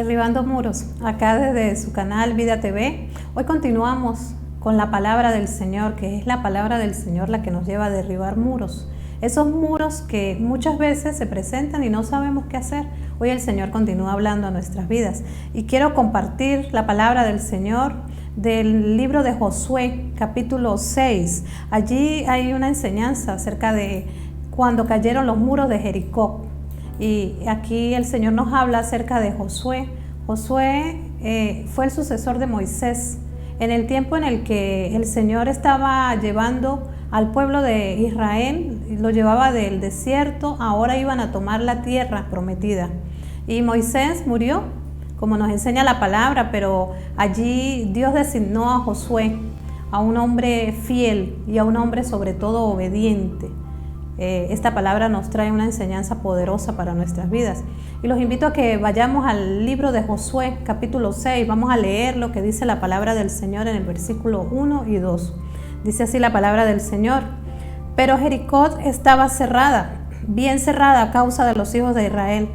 Derribando muros, acá desde su canal Vida TV. Hoy continuamos con la palabra del Señor, que es la palabra del Señor la que nos lleva a derribar muros. Esos muros que muchas veces se presentan y no sabemos qué hacer. Hoy el Señor continúa hablando a nuestras vidas. Y quiero compartir la palabra del Señor del libro de Josué, capítulo 6. Allí hay una enseñanza acerca de cuando cayeron los muros de Jericó. Y aquí el Señor nos habla acerca de Josué. Josué fue el sucesor de Moisés en el tiempo en el que el Señor estaba llevando al pueblo de Israel, lo llevaba del desierto, ahora iban a tomar la tierra prometida. Y Moisés murió, como nos enseña la palabra, pero allí Dios designó a Josué, a un hombre fiel y a un hombre sobre todo obediente. Esta palabra nos trae una enseñanza poderosa para nuestras vidas. Y los invito a que vayamos al libro de Josué, capítulo 6. Vamos a leer lo que dice la palabra del Señor en el versículo 1 y 2. Dice así la palabra del Señor. Pero Jericó estaba cerrada, bien cerrada a causa de los hijos de Israel.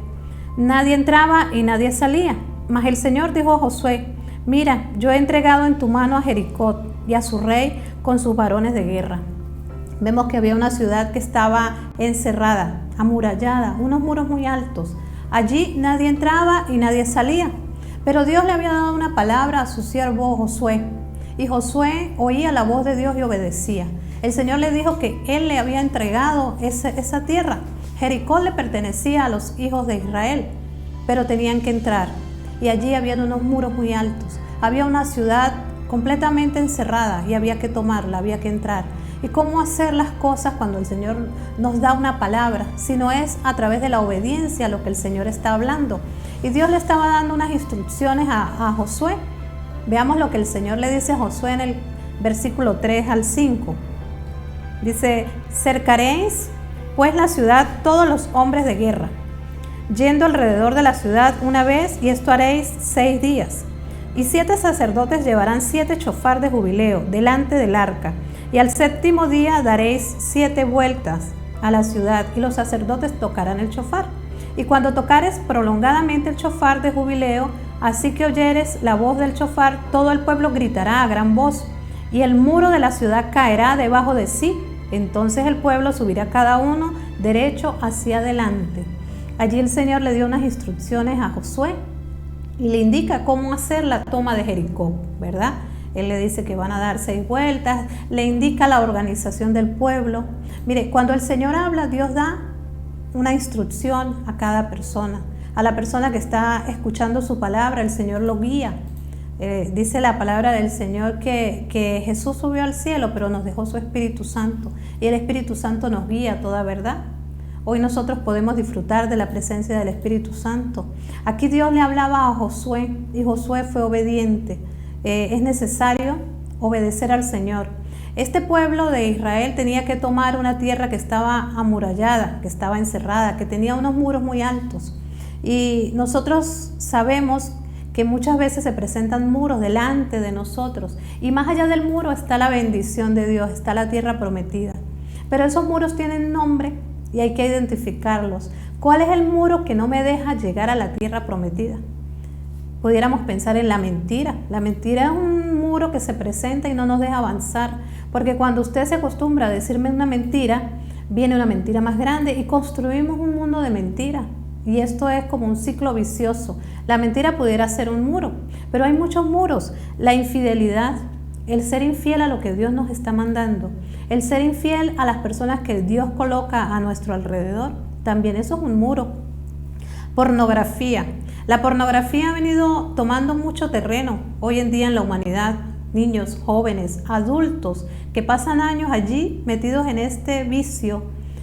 Nadie entraba y nadie salía. Mas el Señor dijo a Josué: mira, yo he entregado en tu mano a Jericó y a su rey con sus varones de guerra. Vemos que había una ciudad que estaba encerrada, amurallada, unos muros muy altos. Allí nadie entraba y nadie salía. Pero Dios le había dado una palabra a su siervo Josué. Y Josué oía la voz de Dios y obedecía. El Señor le dijo que Él le había entregado esa tierra. Jericó le pertenecía a los hijos de Israel, pero tenían que entrar. Y allí habían unos muros muy altos. Había una ciudad completamente encerrada y había que tomarla, había que entrar. ¿Y cómo hacer las cosas cuando el Señor nos da una palabra? Si no es a través de la obediencia a lo que el Señor está hablando. Y Dios le estaba dando unas instrucciones a Josué. Veamos lo que el Señor le dice a Josué en el versículo 3 al 5. Dice: cercaréis pues la ciudad todos los hombres de guerra, yendo alrededor de la ciudad una vez, y esto haréis 6 días. Y 7 sacerdotes llevarán 7 chofar de jubileo delante del arca. Y al 7º día daréis 7 vueltas a la ciudad, y los sacerdotes tocarán el chofar. Y cuando tocares prolongadamente el chofar de jubileo, así que oyeres la voz del chofar, todo el pueblo gritará a gran voz, y el muro de la ciudad caerá debajo de sí. Entonces el pueblo subirá cada uno derecho hacia adelante. Allí el Señor le dio unas instrucciones a Josué y le indica cómo hacer la toma de Jericó, ¿verdad? Él le dice que van a dar 6 vueltas, le indica la organización del pueblo. Mire, cuando el Señor habla, Dios da una instrucción a cada persona. A la persona que está escuchando su palabra, el Señor lo guía. Dice la palabra del Señor que Jesús subió al cielo, pero nos dejó su Espíritu Santo. Y el Espíritu Santo nos guía a toda verdad. Hoy nosotros podemos disfrutar de la presencia del Espíritu Santo. Aquí Dios le hablaba a Josué y Josué fue obediente. Es necesario obedecer al Señor. Este pueblo de Israel tenía que tomar una tierra que estaba amurallada, que estaba encerrada, que tenía unos muros muy altos. Y nosotros sabemos que muchas veces se presentan muros delante de nosotros. Y más allá del muro está la bendición de Dios, está la tierra prometida. Pero esos muros tienen nombre y hay que identificarlos. ¿Cuál es el muro que no me deja llegar a la tierra prometida? Pudiéramos pensar en la mentira. La mentira es un muro que se presenta y no nos deja avanzar, porque cuando usted se acostumbra a decirme una mentira, viene una mentira más grande y construimos un mundo de mentira. Y esto es como un ciclo vicioso. La mentira pudiera ser un muro, pero hay muchos muros. La infidelidad, el ser infiel a lo que Dios nos está mandando, el ser infiel a las personas que Dios coloca a nuestro alrededor, también eso es un muro. Pornografía. La pornografía ha venido tomando mucho terreno hoy en día en la humanidad. Niños, jóvenes, adultos que pasan años allí metidos en este vicio.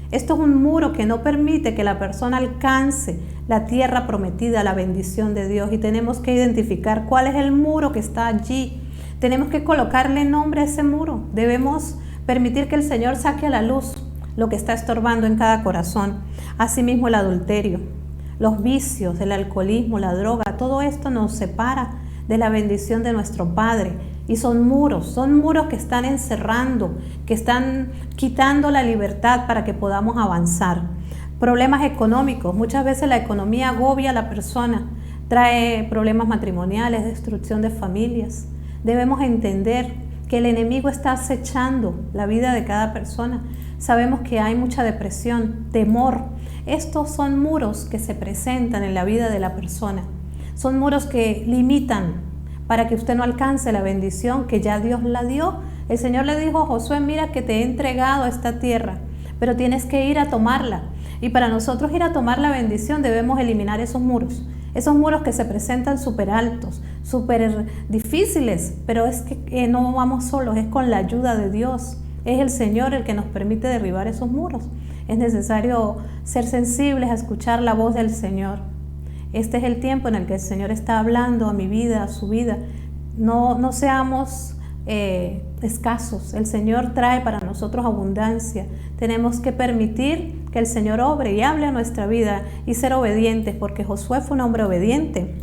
Esto es un muro que no permite que la persona alcance la tierra prometida, la bendición de Dios. Y tenemos que identificar cuál es el muro que está allí. Tenemos que colocarle nombre a ese muro. Debemos permitir que el Señor saque a la luz lo que está estorbando en cada corazón. Asimismo el adulterio, los vicios, el alcoholismo, la droga, todo esto nos separa de la bendición de nuestro Padre. Y son muros que están encerrando, que están quitando la libertad para que podamos avanzar. Problemas económicos, muchas veces la economía agobia a la persona, trae problemas matrimoniales, destrucción de familias. Debemos entender que el enemigo está acechando la vida de cada persona. Sabemos que hay mucha depresión, temor. Estos son muros que se presentan en la vida de la persona. Son muros que limitan para que usted no alcance la bendición que ya Dios la dio. El Señor le dijo a Josué, mira que te he entregado esta tierra, pero tienes que ir a tomarla. Y para nosotros ir a tomar la bendición debemos eliminar esos muros que se presentan súper altos, súper difíciles, pero es que no vamos solos, es con la ayuda de Dios. Es el Señor el que nos permite derribar esos muros. Es necesario ser sensibles a escuchar la voz del Señor. Este es el tiempo en el que el Señor está hablando a mi vida, a su vida. No seamos escasos. El Señor trae para nosotros abundancia. Tenemos que permitir que el Señor obre y hable a nuestra vida y ser obedientes, porque Josué fue un hombre obediente.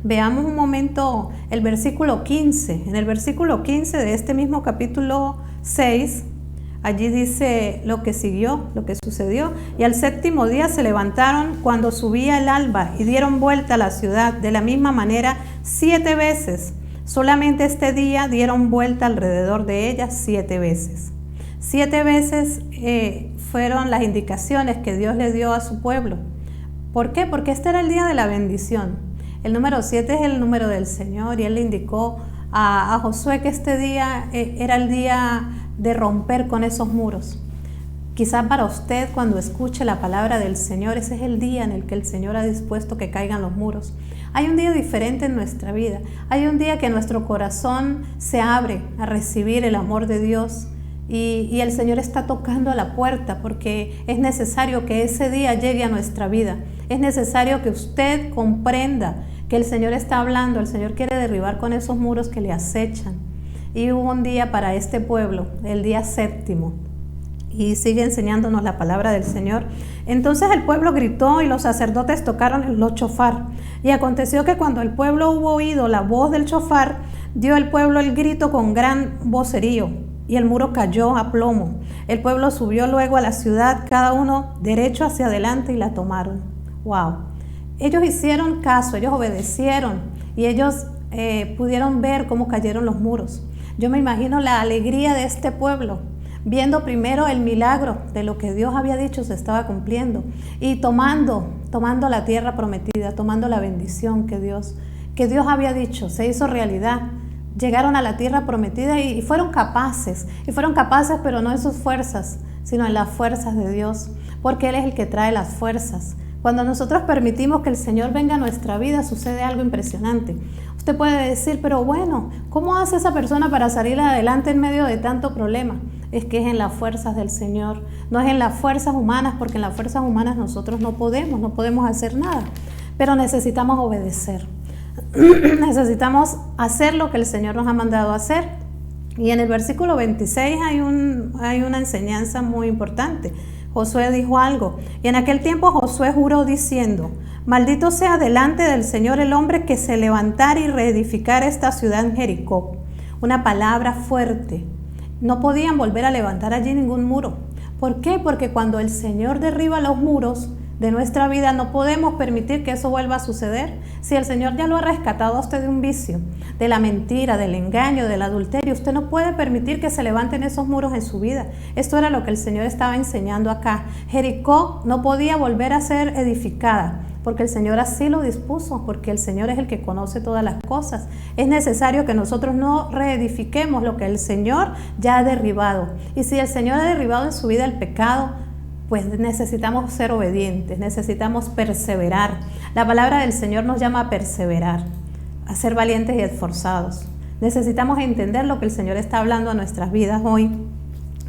Veamos un momento el versículo 15. En el versículo 15 de este mismo capítulo 6, allí dice lo que siguió, lo que sucedió. Y al séptimo día se levantaron cuando subía el alba y dieron vuelta a la ciudad de la misma manera 7 veces. Solamente este día dieron vuelta alrededor de ella 7 veces. 7 veces fueron las indicaciones que Dios le dio a su pueblo. ¿Por qué? Porque este era el día de la bendición. El número 7 es el número del Señor y Él le indicó a Josué que este día era el día de romper con esos muros. Quizás para usted, cuando escuche la palabra del Señor, ese es el día en el que el Señor ha dispuesto que caigan los muros. Hay un día diferente en nuestra vida. Hay un día que nuestro corazón se abre a recibir el amor de Dios y el Señor está tocando a la puerta, porque es necesario que ese día llegue a nuestra vida. Es necesario que usted comprenda que el Señor está hablando. El Señor quiere derribar con esos muros que le acechan. Y hubo un día para este pueblo, el día séptimo. Y sigue enseñándonos la palabra del Señor. Entonces el pueblo gritó y los sacerdotes tocaron los chofar. Y aconteció que cuando el pueblo hubo oído la voz del chofar, dio el pueblo el grito con gran vocerío, y el muro cayó a plomo. El pueblo subió luego a la ciudad, cada uno derecho hacia adelante, y la tomaron. ¡Wow! Ellos hicieron caso, ellos obedecieron, y ellos pudieron ver cómo cayeron los muros. Yo me imagino la alegría de este pueblo, viendo primero el milagro de lo que Dios había dicho se estaba cumpliendo, y tomando la tierra prometida, tomando la bendición que Dios había dicho, se hizo realidad. Llegaron a la tierra prometida y fueron capaces, pero no en sus fuerzas, sino en las fuerzas de Dios, porque Él es el que trae las fuerzas. Cuando nosotros permitimos que el Señor venga a nuestra vida, sucede algo impresionante. Usted puede decir, pero bueno, ¿cómo hace esa persona para salir adelante en medio de tanto problema? Es que es en las fuerzas del Señor, no es en las fuerzas humanas, porque en las fuerzas humanas nosotros no podemos hacer nada, pero necesitamos obedecer. Necesitamos hacer lo que el Señor nos ha mandado a hacer. Y en el versículo 26 hay una enseñanza muy importante. Josué dijo algo, y en aquel tiempo Josué juró diciendo: maldito sea delante del Señor el hombre que se levantara y reedificara esta ciudad en Jericó. Una palabra fuerte. No podían volver a levantar allí ningún muro. ¿Por qué? Porque cuando el Señor derriba los muros de nuestra vida, no podemos permitir que eso vuelva a suceder. Si el Señor ya lo ha rescatado a usted de un vicio, de la mentira, del engaño, del adulterio, usted no puede permitir que se levanten esos muros en su vida. Esto era lo que el Señor estaba enseñando acá. Jericó no podía volver a ser edificada, porque el Señor así lo dispuso, porque el Señor es el que conoce todas las cosas. Es necesario que nosotros no reedifiquemos lo que el Señor ya ha derribado. Y si el Señor ha derribado en su vida el pecado, pues necesitamos ser obedientes, necesitamos perseverar. La palabra del Señor nos llama a perseverar, a ser valientes y esforzados. Necesitamos entender lo que el Señor está hablando a nuestras vidas hoy.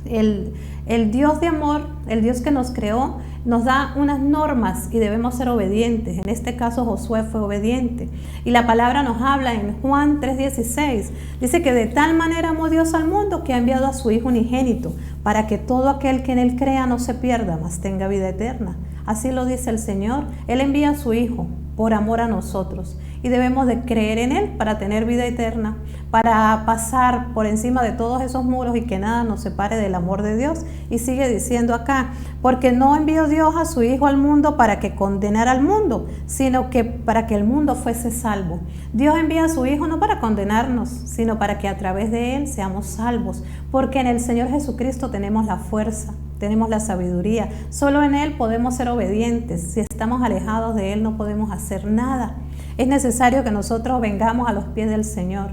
El Dios de amor, el Dios que nos creó, nos da unas normas y debemos ser obedientes. En este caso Josué fue obediente. Y la palabra nos habla en Juan 3:16. Dice que de tal manera amó Dios al mundo que ha enviado a su Hijo unigénito, para que todo aquel que en Él crea no se pierda, mas tenga vida eterna. Así lo dice el Señor. Él envía a su Hijo por amor a nosotros. y debemos de creer en Él para tener vida eterna, para pasar por encima de todos esos muros y que nada nos separe del amor de Dios. Y sigue diciendo acá, porque no envió Dios a su Hijo al mundo para que condenara al mundo, sino que para que el mundo fuese salvo. Dios envía a su Hijo no para condenarnos, sino para que a través de Él seamos salvos, porque en el Señor Jesucristo tenemos la fuerza, tenemos la sabiduría. Solo en Él podemos ser obedientes. Si estamos alejados de Él no podemos hacer nada. Es necesario que nosotros vengamos a los pies del Señor.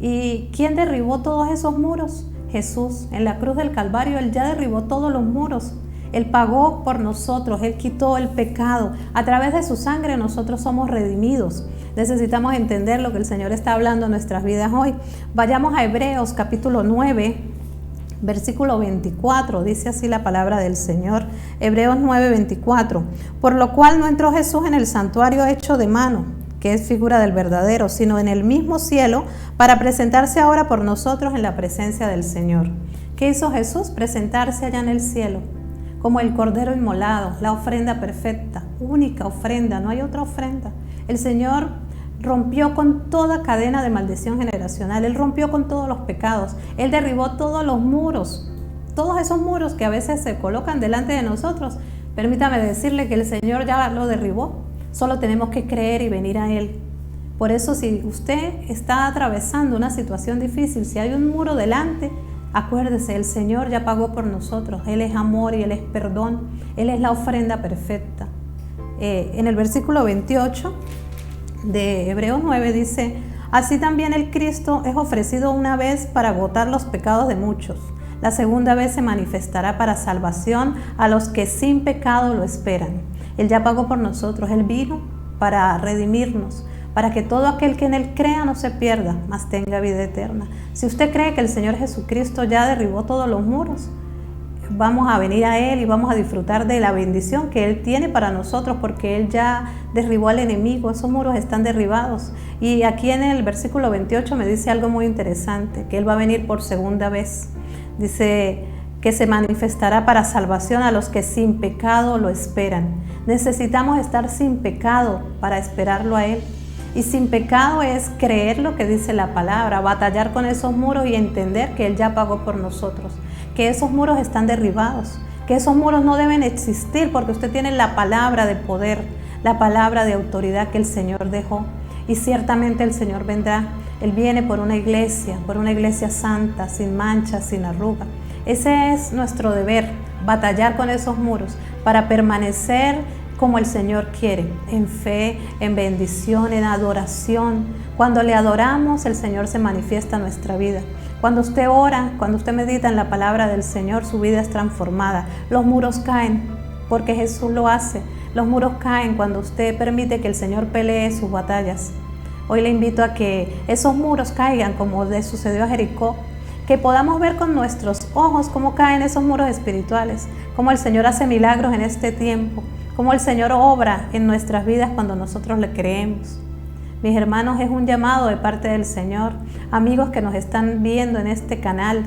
¿Y quién derribó todos esos muros? Jesús. En la cruz del Calvario Él ya derribó todos los muros. Él pagó por nosotros, Él quitó el pecado. A través de su sangre nosotros somos redimidos. Necesitamos entender lo que el Señor está hablando en nuestras vidas hoy. Vayamos a Hebreos capítulo 9, versículo 24, dice así la palabra del Señor. Hebreos 9, 24. Por lo cual no entró Jesús en el santuario hecho de mano, que es figura del verdadero, sino en el mismo cielo, para presentarse ahora por nosotros en la presencia del Señor. ¿Qué hizo Jesús? Presentarse allá en el cielo, como el Cordero inmolado, la ofrenda perfecta, única ofrenda, no hay otra ofrenda. El Señor rompió con toda cadena de maldición generacional, Él rompió con todos los pecados, Él derribó todos los muros, todos esos muros que a veces se colocan delante de nosotros. Permítame decirle que el Señor ya lo derribó, solo tenemos que creer y venir a Él. Por eso, si usted está atravesando una situación difícil, si hay un muro delante, acuérdese, el Señor ya pagó por nosotros. Él es amor y Él es perdón. Él es la ofrenda perfecta. En el versículo 28 de Hebreos 9 dice, así también el Cristo es ofrecido una vez para agotar los pecados de muchos. La segunda vez se manifestará para salvación a los que sin pecado lo esperan. Él ya pagó por nosotros. Él vino para redimirnos, para que todo aquel que en Él crea no se pierda, mas tenga vida eterna. Si usted cree que el Señor Jesucristo ya derribó todos los muros, vamos a venir a Él y vamos a disfrutar de la bendición que Él tiene para nosotros, porque Él ya derribó al enemigo. Esos muros están derribados. Y aquí en el versículo 28 me dice algo muy interesante, que Él va a venir por segunda vez. Dice que se manifestará para salvación a los que sin pecado lo esperan. Necesitamos estar sin pecado para esperarlo a Él. Y sin pecado es creer lo que dice la palabra, batallar con esos muros y entender que Él ya pagó por nosotros, que esos muros están derribados, que esos muros no deben existir porque usted tiene la palabra de poder, la palabra de autoridad que el Señor dejó. Y ciertamente el Señor vendrá. Él viene por una iglesia santa, sin mancha, sin arruga. Ese es nuestro deber, batallar con esos muros para permanecer como el Señor quiere, en fe, en bendición, en adoración. Cuando le adoramos, el Señor se manifiesta en nuestra vida. Cuando usted ora, cuando usted medita en la palabra del Señor, su vida es transformada. Los muros caen porque Jesús lo hace. Los muros caen cuando usted permite que el Señor pelee sus batallas. Hoy le invito a que esos muros caigan como le sucedió a Jericó, que podamos ver con nuestros ojos cómo caen esos muros espirituales, cómo el Señor hace milagros en este tiempo, cómo el Señor obra en nuestras vidas cuando nosotros le creemos. Mis hermanos, es un llamado de parte del Señor. Amigos que nos están viendo en este canal,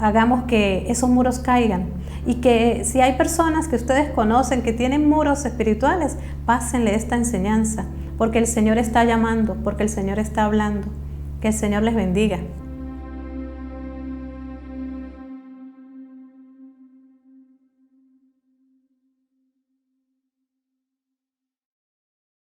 hagamos que esos muros caigan. Y que si hay personas que ustedes conocen que tienen muros espirituales, pásenle esta enseñanza, porque el Señor está llamando, porque el Señor está hablando. Que el Señor les bendiga.